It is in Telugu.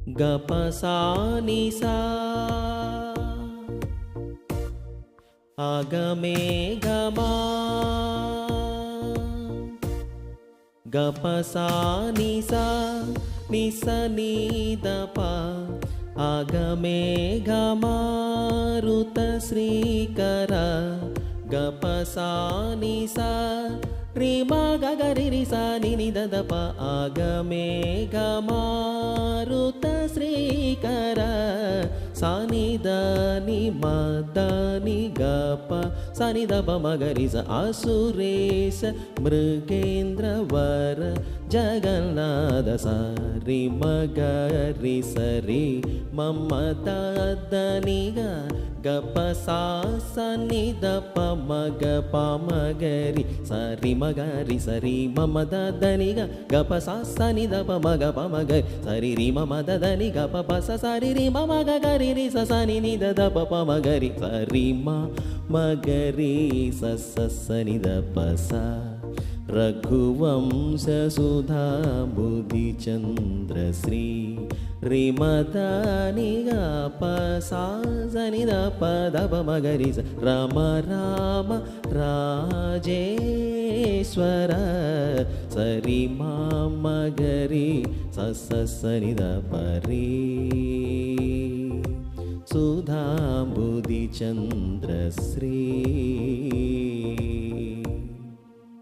గప సాని సా ఆగమే గమా గప సాని సా నిస నీ దప ఆగమే గమారుత శ్రీకర గప సాని సా రి మా గ గ రి రి సా ని ని ద ద ప ఆగమే గమారుత శ్రీకర సా ని ద ని మ ద ని గ ప సా ని ద ప మ గ రి స ఆసురేశ మృగేంద్ర వర జగన్నాథ సా రి మ గ రి స రి మ మ ద ద ని గ గ ప సా స ని ద ప మ గ ప మ గ రి స రి మ గ రి స రి మ మ ద ద ని గ గ ప సా స ని ద ప మ గ ప మ గ స రి రి మ మ ద ద ని గ ప ప స స రి రి మ మ గ గ రి రి స స ని ని ద ద ప ప మ గ రి స రి మ మ గ రి స స స ని ద ప స రఘువంశ సుధా బుద్ధి చంద్ర శ్రీ రి మ ద ని గ ప సా స ని ద ప ద ప మ గ రి స రామ రామ రాజేశ్వర స రి మ మ గ రి స స స ని ద ప రి సుధా బుద్ధి చంద్ర శ్రీ